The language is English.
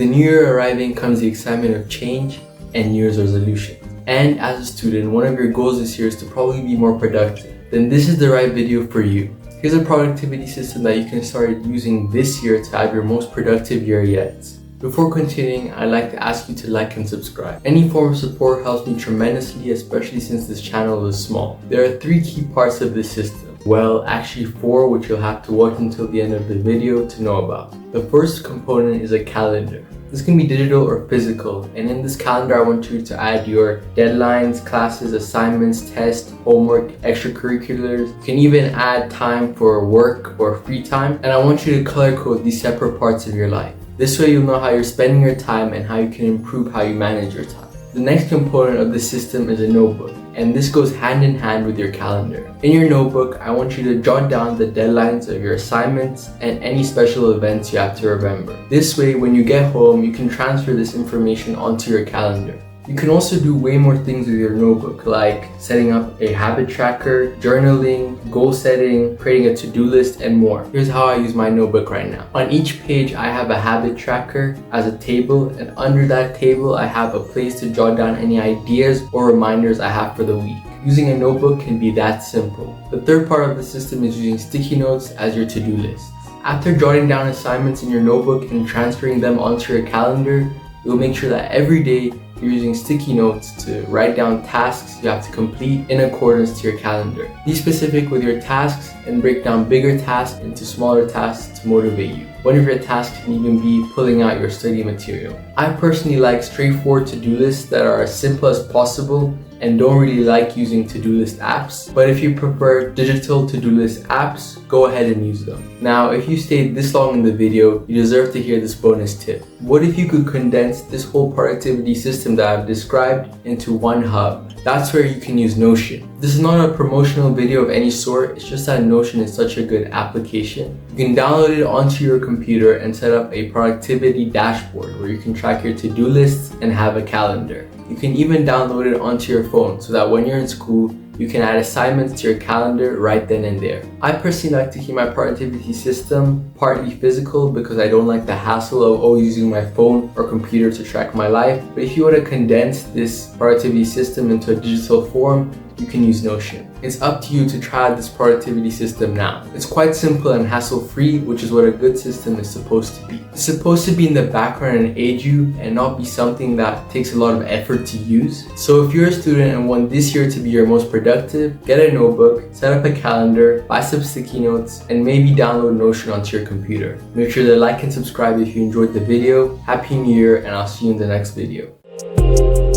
the new year arriving comes the excitement of change and New Year's resolution. And as a student, one of your goals this year is to probably be more productive. Then this is the right video for you. Here's a productivity system that you can start using this year to have your most productive year yet. Before continuing, I'd like to ask you to like and subscribe. Any form of support helps me tremendously, especially since this channel is small. There are 3 key parts of this system. Well, actually 4, which you'll have to watch until the end of the video to know about. The first component is a calendar. This can be digital or physical, and in this calendar I want you to add your deadlines, classes, assignments, tests, homework, extracurriculars. You can even add time for work or free time, and I want you to color code these separate parts of your life. This way you'll know how you're spending your time and how you can improve how you manage your time. The next component of the system is a notebook, and this goes hand in hand with your calendar. In your notebook, I want you to jot down the deadlines of your assignments and any special events you have to remember. This way, when you get home, you can transfer this information onto your calendar. You can also do way more things with your notebook, like setting up a habit tracker, journaling, goal setting, creating a to-do list, and more. Here's how I use my notebook right now. On each page, I have a habit tracker as a table, and under that table, I have a place to jot down any ideas or reminders I have for the week. Using a notebook can be that simple. The third part of the system is using sticky notes as your to-do lists. After jotting down assignments in your notebook and transferring them onto your calendar, you'll make sure that every day you're using sticky notes to write down tasks you have to complete in accordance to your calendar. Be specific with your tasks and break down bigger tasks into smaller tasks to motivate you. One of your tasks can even be pulling out your study material. I personally like straightforward to-do lists that are as simple as possible and don't really like using to-do list apps. But if you prefer digital to-do list apps, go ahead and use them. Now, if you stayed this long in the video, you deserve to hear this bonus tip. What if you could condense this whole productivity system that I've described into one hub? That's where you can use Notion. This is not a promotional video of any sort, it's just that Notion is such a good application. You can download it onto your computer and set up a productivity dashboard where you can track your to-do lists and have a calendar. You can even download it onto your phone so that when you're in school, you can add assignments to your calendar right then and there. I personally like to keep my productivity system partly physical because I don't like the hassle of always using my phone or computer to track my life. But if you want to condense this productivity system into a digital form, you can use Notion. It's up to you to try this productivity system now. It's quite simple and hassle-free, which is what a good system is supposed to be. It's supposed to be in the background and aid you and not be something that takes a lot of effort to use. So if you're a student and want this year to be your most productive, get a notebook, set up a calendar, buy some sticky notes, and maybe download Notion onto your computer. Make sure to like and subscribe if you enjoyed the video. Happy New Year, and I'll see you in the next video.